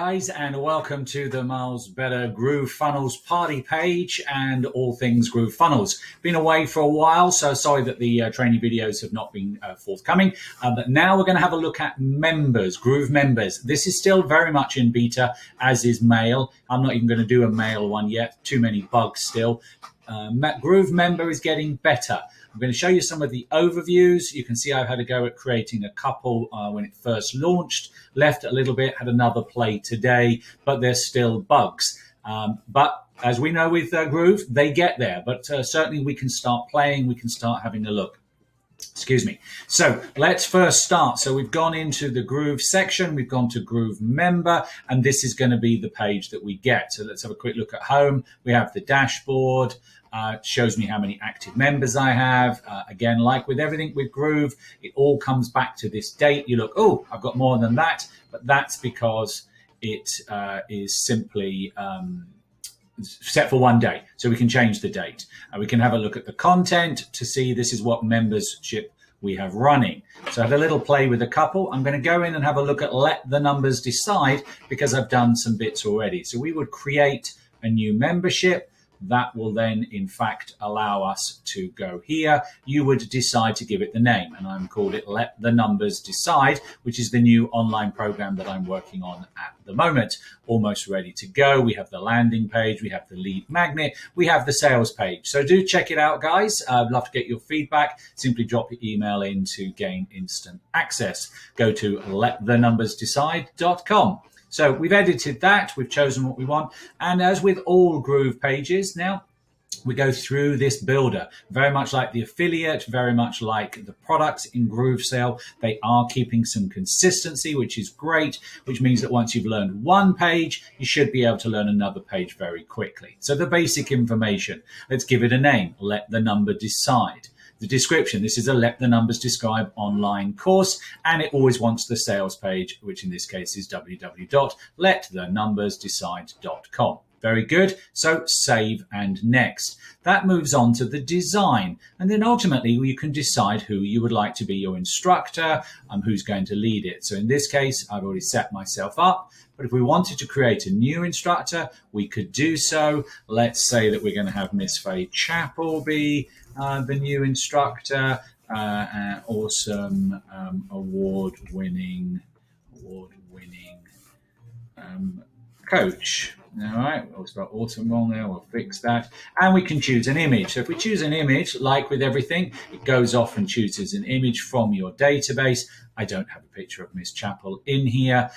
Guys, and welcome to the Miles Better Groove Funnels party page and all things Groove Funnels. Been away for a while, so sorry that the training videos have not been forthcoming. But now we're going to have a look at members, Groove members. This is still very much in beta, as is mail. I'm not even going to do a mail one yet. Too many bugs still. Groove member is getting better. I'm going to show you some of the overviews. You can see I've had a go at creating a couple when it first launched, left a little bit, had another play today, but there's still bugs. But as we know with Groove, they get there. But certainly we can start playing, we can start having a look. Excuse me. So let's first start. So we've gone into the Groove section, we've gone to Groove member, and this is going to be the page that we get. So let's have a quick look at home. We have the dashboard. It shows me how many active members I have. Again, like with everything with Groove, it all comes back to this date. You look, oh, I've got more than that, but that's because it is simply set for one day. So we can change the date. We can have a look at the content to see this is what membership we have running. So I had a little play with a couple. I'm going to go in and have a look at let the numbers decide because I've done some bits already. So we would create a new membership. That will then, in fact, allow us to go here. You would decide to give it the name, and I'm called it Let the Numbers Decide, which is the new online program that I'm working on at the moment. Almost ready to go. We have the landing page, we have the lead magnet, we have the sales page. So do check it out, guys. I'd love to get your feedback. Simply drop your email in to gain instant access. Go to letthenumbersdecide.com. So we've edited that, we've chosen what we want. And as with all Groove pages now, we go through this builder, very much like the affiliate, very much like the products in Groove Sale. They are keeping some consistency, which is great, which means that once you've learned one page, you should be able to learn another page very quickly. So the basic information, let's give it a name, Let the Number Decide. The description, this is a Let the Numbers Describe online course, and it always wants the sales page, which in this case is www.letthenumbersdecide.com. Very good. So save and next. That moves on to the design. And then ultimately you can decide who you would like to be your instructor and who's going to lead it. So in this case, I've already set myself up. But if we wanted to create a new instructor, we could do so. Let's say that we're going to have Miss Faye Chappell be the new instructor, awesome award-winning coach. All right, we'll spell awesome wrong there, we'll fix that. And we can choose an image. So if we choose an image, like with everything, it goes off and chooses an image from your database. I don't have a picture of Miss Chappell in here,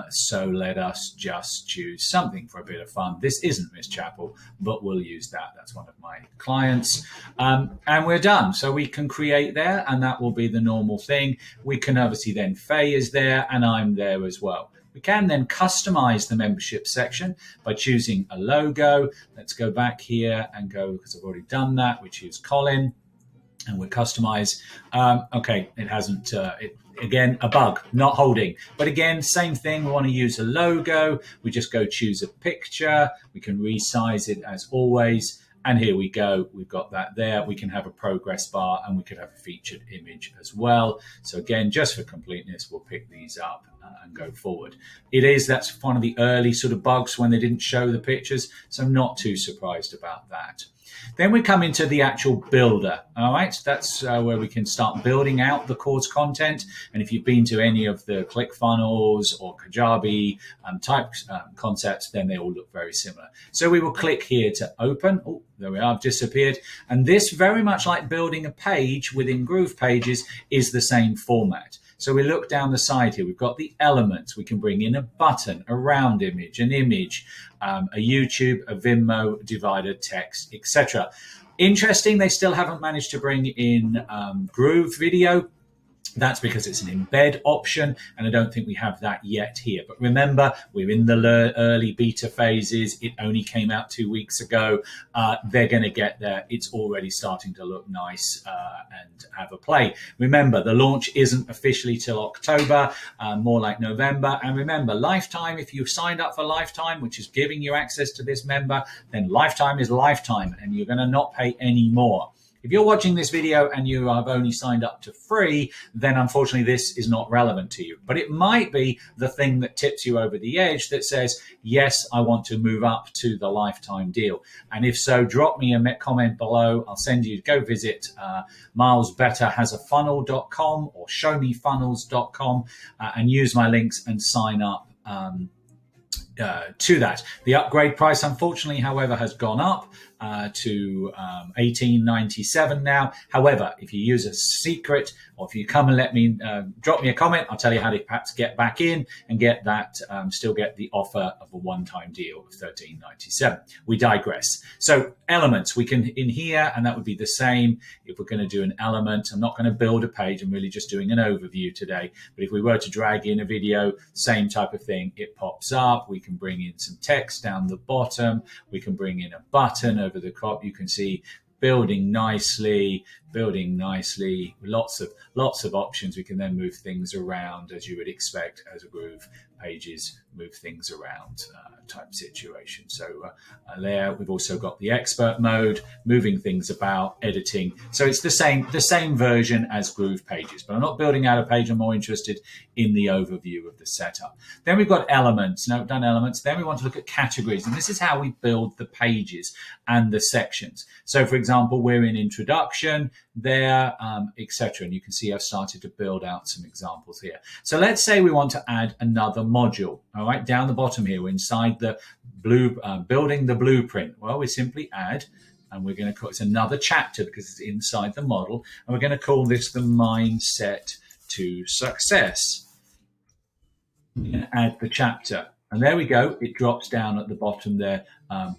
so let us just choose something for a bit of fun. This isn't Miss Chappell, but we'll use that. That's one of my clients. And we're done. So we can create there, and that will be the normal thing. We can obviously then Faye is there, and I'm there as well. We can then customize the membership section by choosing a logo. Let's go back here and go, because I've already done that, which is Colin, and we'll customize. Okay, it hasn't, again, a bug, not holding. But again, same thing, we want to use a logo. We just go choose a picture. We can resize it as always. And here we go. We've got that there. We can have a progress bar and we could have a featured image as well. So again, just for completeness, we'll pick these up and go forward. That's one of the early sort of bugs when they didn't show the pictures. So I'm not too surprised about that. Then we come into the actual builder. All right, that's where we can start building out the course content. And if you've been to any of the ClickFunnels or Kajabi type concepts, then they all look very similar. So we will click here to open. Oh, there we are, I've disappeared. And this, very much like building a page within Groove Pages, is the same format. So we look down the side here, we've got the elements. We can bring in a button, a round image, an image, a YouTube, a Vimeo, divider, text, etc. Interesting, they still haven't managed to bring in Groove video. That's because it's an embed option, and I don't think we have that yet here. But remember, we're in the early beta phases. It only came out 2 weeks ago. They're going to get there. It's already starting to look nice and have a play. Remember, the launch isn't officially till October, more like November. And remember, lifetime, if you've signed up for lifetime, which is giving you access to this member, then lifetime is lifetime, and you're going to not pay any more. If you're watching this video and you have only signed up to free, then unfortunately this is not relevant to you. But it might be the thing that tips you over the edge that says, yes, I want to move up to the lifetime deal. And if so, drop me a comment below. I'll send you, go visit milesbetterhasafunnel.com or showmefunnels.com and use my links and sign up to that. The upgrade price, unfortunately, however, has gone up to $18.97 now. However, if you use a secret, or if you come and let me drop me a comment, I'll tell you how to perhaps get back in and get that, still get the offer of a one-time deal of $13.97. We digress. So elements, we can in here, and that would be the same if we're going to do an element. I'm not going to build a page. I'm really just doing an overview today. But if we were to drag in a video, same type of thing, it pops up. We can bring in some text down the bottom. We can bring in a button over the top. You can see building nicely, lots of options. We can then move things around as you would expect as a Groove pages move things around type situation. So there we've also got the expert mode, moving things about, editing. So it's the same version as Groove pages, but I'm not building out a page. I'm more interested in the overview of the setup. Then we've got elements. Now we've done elements. Then we want to look at categories, and this is how we build the pages and the sections. So for example, we're in introduction there, etc. And you can see I've started to build out some examples here. So let's say we want to add another module. All right, down the bottom here, we're inside the building the blueprint. Well, we simply add, and we're going to call it's another chapter because it's inside the model, and we're going to call this the mindset to success. Add the chapter, and there we go. It drops down at the bottom there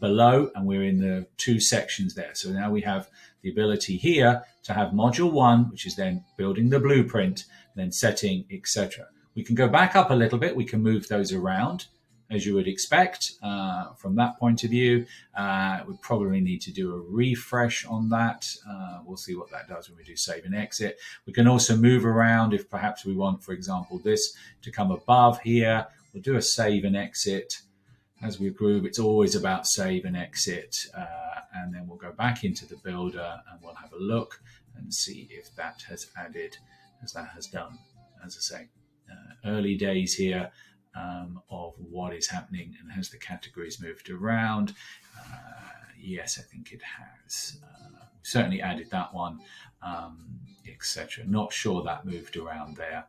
below, and we're in the two sections there. So now we have the ability here to have module 1, which is then building the blueprint, then setting, etc. We can go back up a little bit. We can move those around as you would expect from that point of view. We probably need to do a refresh on that. We'll see what that does when we do save and exit. We can also move around if perhaps we want, for example, this to come above here. We'll do a save and exit. As we Groove, it's always about save and exit. And then we'll go back into the builder and we'll have a look and see if that has added, as that has done, as I say, early days here of what is happening and has the categories moved around. Yes, I think it has. Certainly added that one, etc. Not sure that moved around there.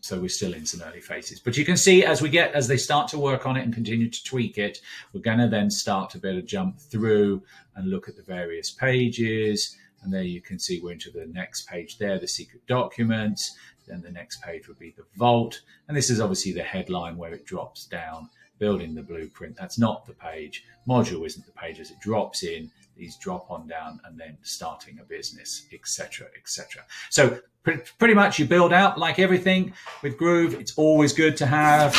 So we're still in some early phases, but you can see as they start to work on it and continue to tweak it, we're going to then start to be able to jump through and look at the various pages. And there you can see we're into the next page there, the secret documents. Then the next page would be the vault. And this is obviously the headline where it drops down, building the blueprint. That's not the page. Module isn't the page as it drops in. These drop on down and then starting a business, etc., etc. So pretty much you build out like everything with Groove. It's always good to have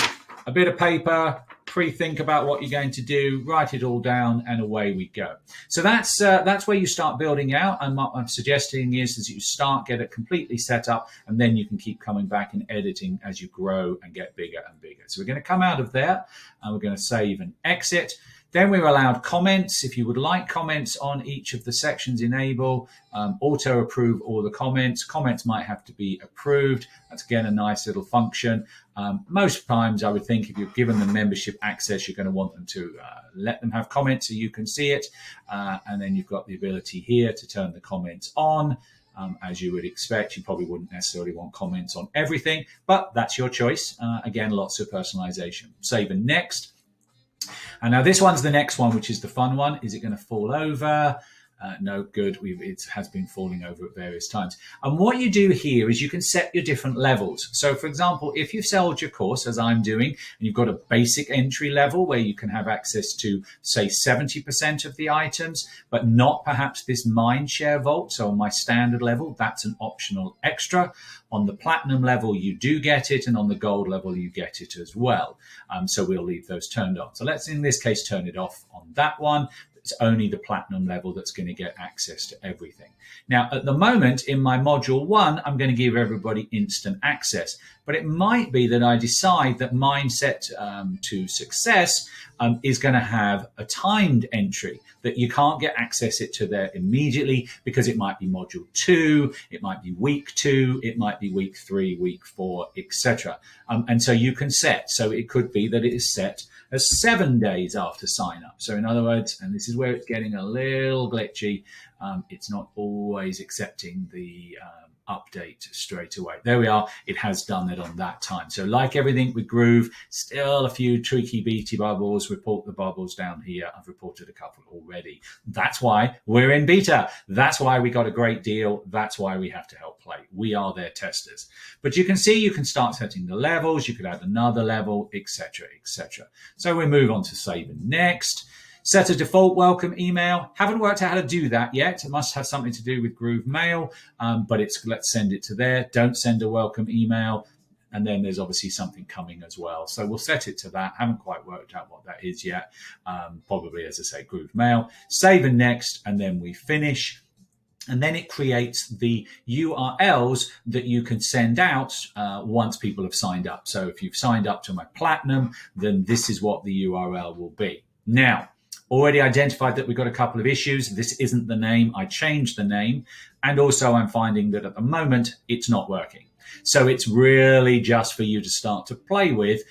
a bit of paper, pre-think about what you're going to do, write it all down, and away we go. So that's where you start building out. And what I'm suggesting is you start, get it completely set up, and then you can keep coming back and editing as you grow and get bigger and bigger. So we're going to come out of there, and we're going to save and exit. Then we're allowed comments. If you would like comments on each of the sections, enable, auto approve all the comments. Comments might have to be approved. That's again a nice little function. Most times I would think if you've given them membership access, you're going to want them to let them have comments so you can see it. And then you've got the ability here to turn the comments on. As you would expect, you probably wouldn't necessarily want comments on everything, but that's your choice. Again, lots of personalization. Save and next. And now this one's the next one, which is the fun one. Is it going to fall over? No, good. It has been falling over at various times. And what you do here is you can set your different levels. So, for example, if you've sold your course, as I'm doing, and you've got a basic entry level where you can have access to, say, 70% of the items, but not perhaps this Mindshare Vault. So on my standard level, that's an optional extra. On the platinum level, you do get it, and on the gold level, you get it as well. So we'll leave those turned on. So let's, in this case, turn it off on that one. It's only the platinum level that's going to get access to everything. Now, at the moment, in my module 1, I'm going to give everybody instant access. But it might be that I decide that Mindset to Success is going to have a timed entry that you can't get access it to there immediately because it might be module 2, it might be week 2, it might be week 3, week 4, etc. And so you can set. So it could be that it is set as 7 days after sign up. So in other words, and this is where it's getting a little glitchy, it's not always accepting the update straight away. There we are. It has done it on that time. So like everything with Groove, still a few tricky BT bubbles. Report the bubbles down here. I've reported a couple already. That's why we're in beta. That's why we got a great deal. That's why we have to help play. We are their testers. But you can see you can start setting the levels. You could add another level, etc., etc. So we move on to save and next. Set a default welcome email. Haven't worked out how to do that yet. It must have something to do with Groove Mail, but let's send it to there. Don't send a welcome email. And then there's obviously something coming as well. So we'll set it to that. Haven't quite worked out what that is yet. Probably, as I say, Groove Mail. Save and next, and then we finish. And then it creates the URLs that you can send out once people have signed up. So if you've signed up to my Platinum, then this is what the URL will be. Now, already identified that we've got a couple of issues. This isn't the name. I changed the name. And also I'm finding that at the moment, it's not working. So it's really just for you to start to play with,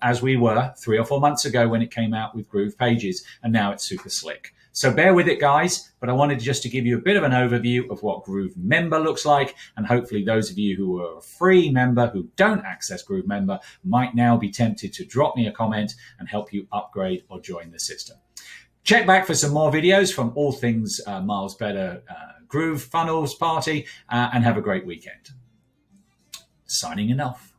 as we were 3 or 4 months ago when it came out with Groove Pages. And now it's super slick. So bear with it, guys. But I wanted just to give you a bit of an overview of what Groove Member looks like. And hopefully those of you who are a free member who don't access Groove Member might now be tempted to drop me a comment and help you upgrade or join the system. Check back for some more videos from All Things Miles Better Groove Funnels Party, and have a great weekend. Signing enough.